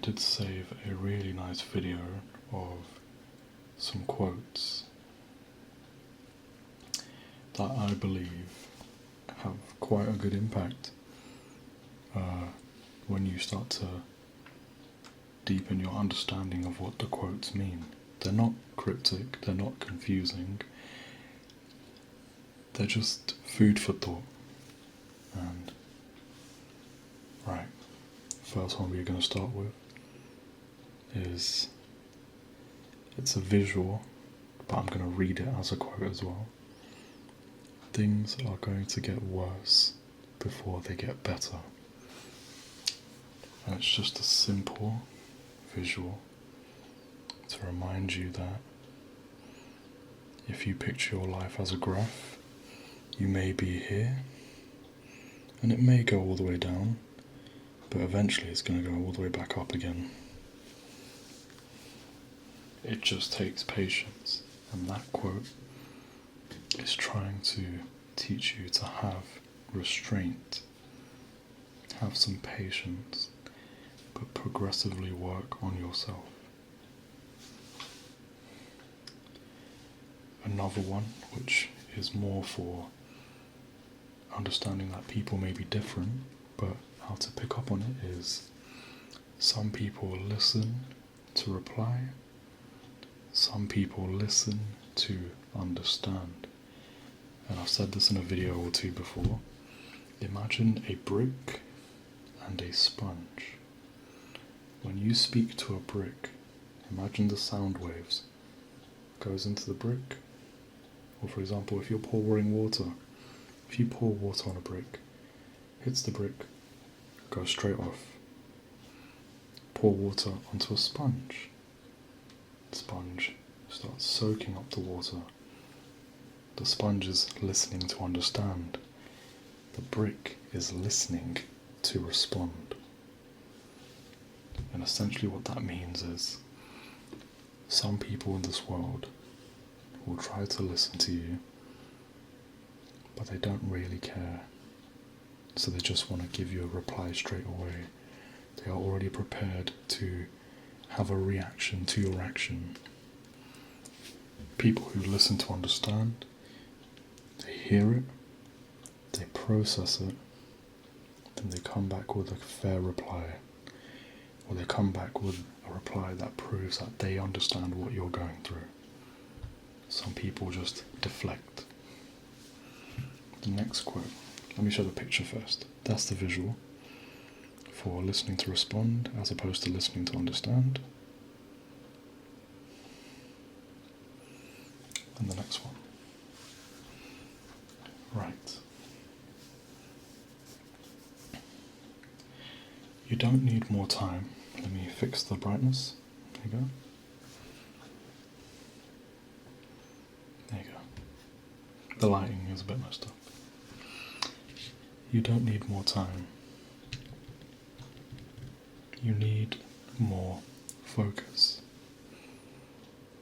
did save a really nice video of some quotes that I believe have quite a good impact when you start to deepen your understanding of what the quotes mean. They're not cryptic, they're not confusing, they're just food for thought. And right, first one we're going to start with is, it's a visual, but I'm going to read it as a quote as well. Things are going to get worse before they get better. And it's just a simple visual to remind you that if you picture your life as a graph, you may be here, and it may go all the way down, but eventually it's going to go all the way back up again. It just takes patience, and that quote is trying to teach you to have restraint, have some patience, but progressively work on yourself. Another one, which is more for understanding that people may be different, but how to pick up on it, is some people listen to reply, some people listen to understand. And I've said this in a video or two before. Imagine a brick and a sponge. When you speak to a brick, imagine the sound waves goes into the brick. Or for example, if you're pouring water, if you pour water on a brick, hits the brick, goes straight off. Pour water onto a sponge. The sponge starts soaking up the water. The sponge is listening to understand. The brick is listening to respond. And essentially what that means is, some people in this world will try to listen to you, but they don't really care. So they just want to give you a reply straight away. They are already prepared to have a reaction to your action. People who listen to understand, they hear it, they process it, then they come back with a fair reply, or they come back with a reply that proves that they understand what you're going through. Some people just deflect. The next quote, let me show the picture first. That's the visual for listening to respond as opposed to listening to understand. And the next one. Right. You don't need more time. Let me fix the brightness. There you go. There you go. The lighting is a bit messed up. You don't need more time. You need more focus.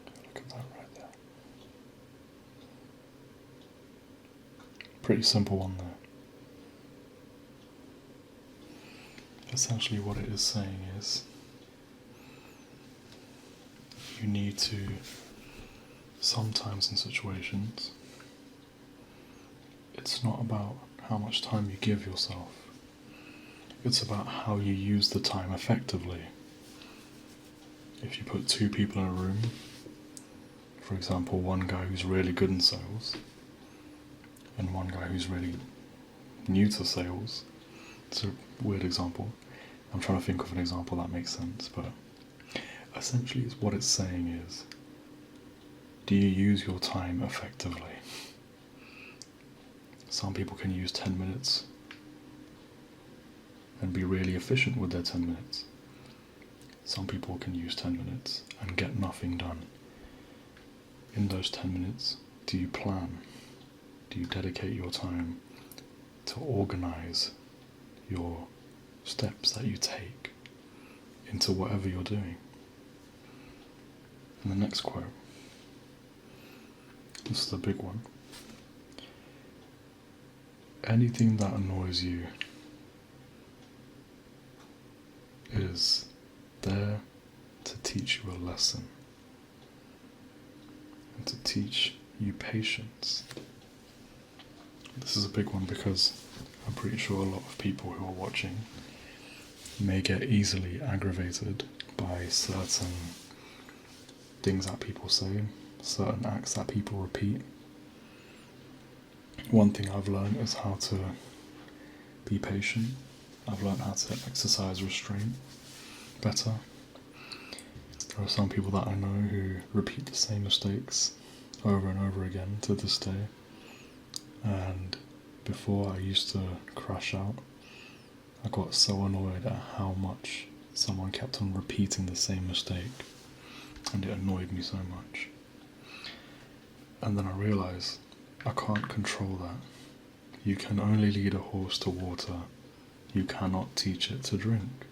Look at that right there. Pretty simple one there. Essentially what it is saying is, you need to, sometimes in situations, it's not about how much time you give yourself, it's about how you use the time effectively. If you put two people in a room, for example, one guy who's really good in sales and one guy who's really new to sales, it's a weird example. I'm trying to think of an example that makes sense, but essentially what it's saying is, do you use your time effectively? Some people can use 10 minutes and be really efficient with their 10 minutes. Some people can use 10 minutes and get nothing done. In those 10 minutes, do you plan? Do you dedicate your time to organize your steps that you take into whatever you're doing? And the next quote, this is the big one. Anything that annoys you is there to teach you a lesson and to teach you patience. This is a big one because I'm pretty sure a lot of people who are watching may get easily aggravated by certain things that people say, certain acts that people repeat. One thing I've learned is how to be patient. I've learned how to exercise restraint better. There are some people that I know who repeat the same mistakes over and over again to this day. And before, I used to crash out. I got so annoyed at how much someone kept on repeating the same mistake, and it annoyed me so much. And then I realised I can't control that. You can only lead a horse to water. You cannot teach it to drink.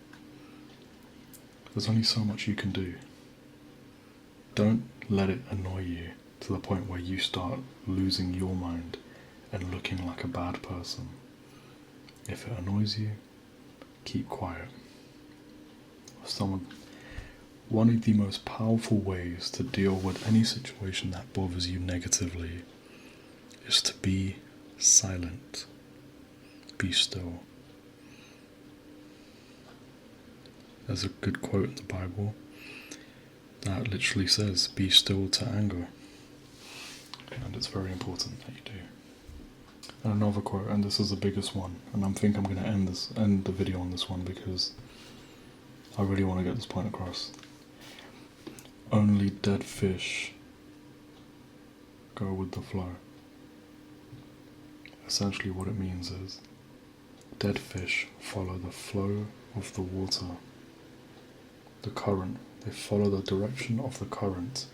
There's only so much you can do. Don't let it annoy you to the point where you start losing your mind and looking like a bad person. If it annoys you, keep quiet. One of the most powerful ways to deal with any situation that bothers you negatively is to be silent. Be still. There's a good quote in the Bible that literally says, "Be still to anger." And it's very important that you do. And another quote, and this is the biggest one, and I think I'm going to end the video on this one because I really want to get this point across. Only dead fish go with the flow. Essentially what it means is, dead fish follow the flow of the water, the current. They follow the direction of the current.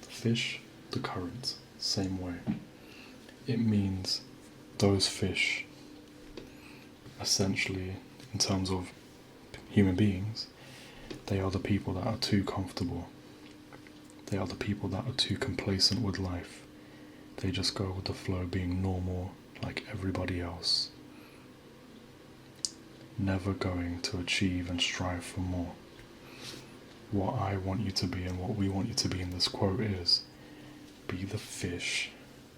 The fish, the current, same way. It means those fish, essentially, in terms of human beings, they are the people that are too comfortable. They are the people that are too complacent with life. They just go with the flow, being normal like everybody else. Never going to achieve and strive for more. What I want you to be and what we want you to be in this quote is, be the fish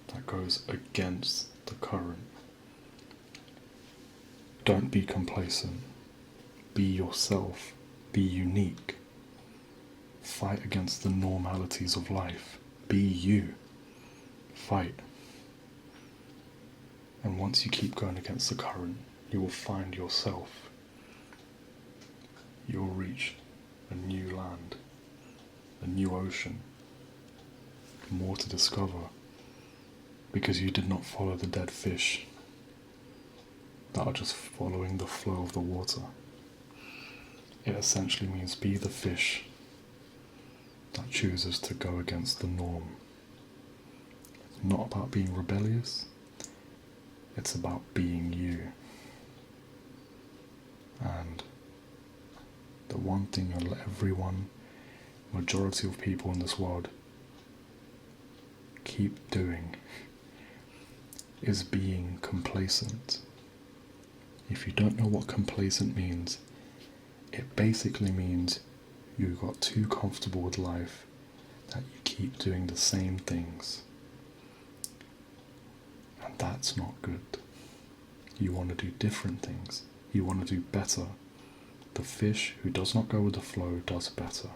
that goes against the current. Don't be complacent. Be yourself. Be unique. Fight against the normalities of life. Be you. Fight. And once you keep going against the current, you will find yourself. You'll reach a new land, a new ocean, more to discover, because you did not follow the dead fish that are just following the flow of the water. It essentially means be the fish that chooses to go against the norm. It's not about being rebellious, it's about being you. And the one thing everyone, majority of people in this world, keep doing is being complacent. If you don't know what complacent means, it basically means you got too comfortable with life that you keep doing the same things. And that's not good. You want to do different things. You want to do better. The fish who does not go with the flow does better.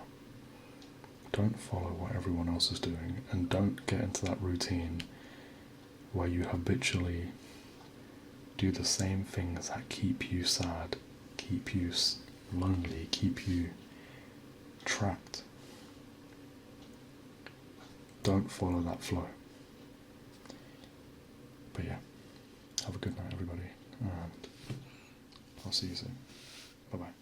Don't follow what everyone else is doing, and don't get into that routine where you habitually do the same things that keep you sad, keep you lonely, keep you trapped. Don't follow that flow. But yeah, have a good night everybody, and I'll see you soon. Bye bye.